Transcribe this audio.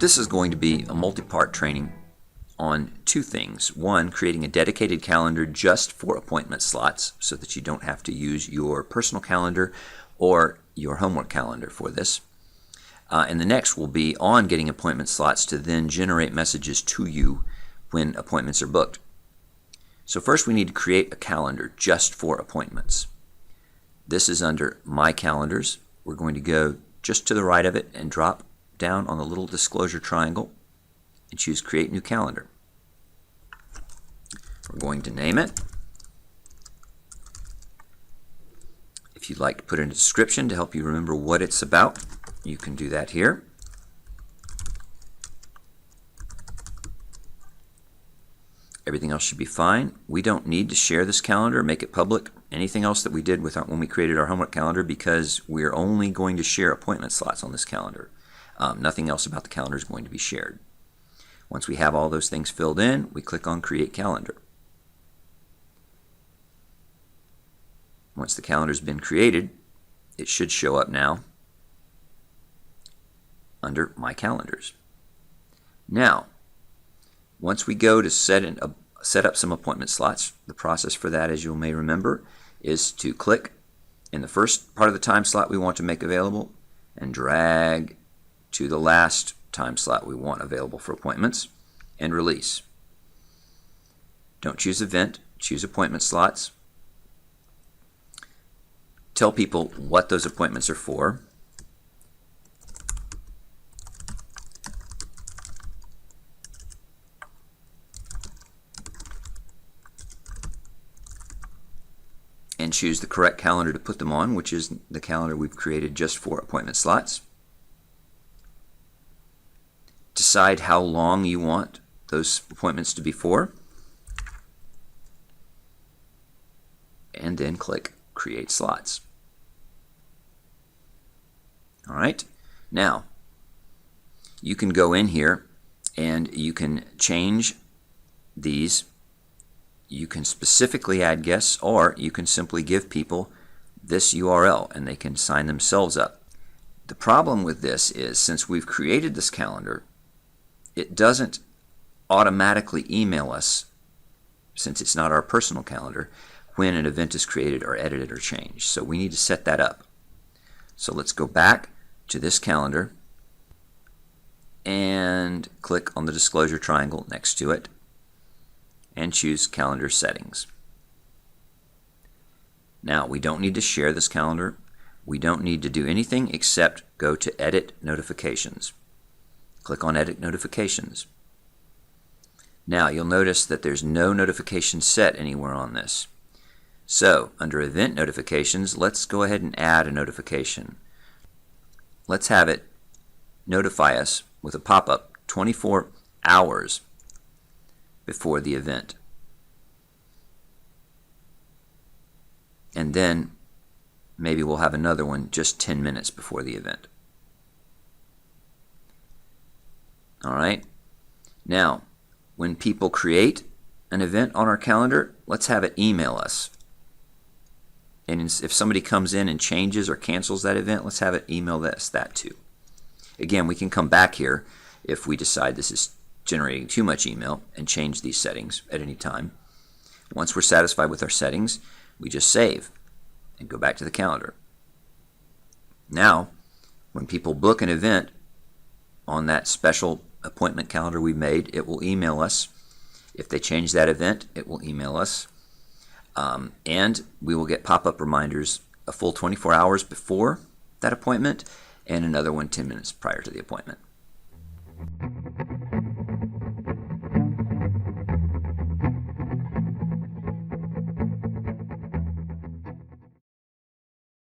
This is going to be a multi-part training on two things. One, creating a dedicated calendar just for appointment slots so that you don't have to use your personal calendar or your homework calendar for this. And the next will be on getting appointment slots to then generate messages to you when appointments are booked. So first we need to create a calendar just for appointments. This is under My Calendars. We're going to go just to the right of it and drop down on the little disclosure triangle and choose Create New Calendar. We're going to name it. If you'd like to put in a description to help you remember what it's about, you can do that here. Everything else should be fine. We don't need to share this calendar, make it public, anything else that we did when we created our homework calendar, because we're only going to share appointment slots on this calendar. Nothing else about the calendar is going to be shared. Once we have all those things filled in, we click on Create Calendar. Once the calendar has been created, it should show up now under My Calendars. Now, once we go to set up some appointment slots, the process for that, as you may remember, is to click in the first part of the time slot we want to make available and drag to the last time slot we want available for appointments and release. Don't choose event, choose appointment slots. Tell people what those appointments are for. And choose the correct calendar to put them on, which is the calendar we've created just for appointment slots. Decide how long you want those appointments to be for, and then click Create Slots. All right, now you can go in here and you can change these. You can specifically add guests, or you can simply give people this URL and they can sign themselves up. The problem with this is, since we've created this calendar, it doesn't automatically email us, since it's not our personal calendar, when an event is created or edited or changed. So we need to set that up. So let's go back to this calendar and click on the disclosure triangle next to it and choose Calendar Settings. Now, we don't need to share this calendar. We don't need to do anything except go to Edit Notifications. Click on Edit Notifications. Now, you'll notice that there's no notification set anywhere on this. So, under Event Notifications, let's go ahead and add a notification. Let's have it notify us with a pop-up 24 hours before the event. And then maybe we'll have another one just 10 minutes before the event. All right. Now, when people create an event on our calendar, let's have it email us. And if somebody comes in and changes or cancels that event, let's have it email us that too. Again, we can come back here if we decide this is generating too much email and change these settings at any time. Once we're satisfied with our settings, we just save and go back to the calendar. Now, when people book an event on that special appointment calendar we made, it will email us. If they change that event, it will email us. And we will get pop-up reminders a full 24 hours before that appointment and another one 10 minutes prior to the appointment.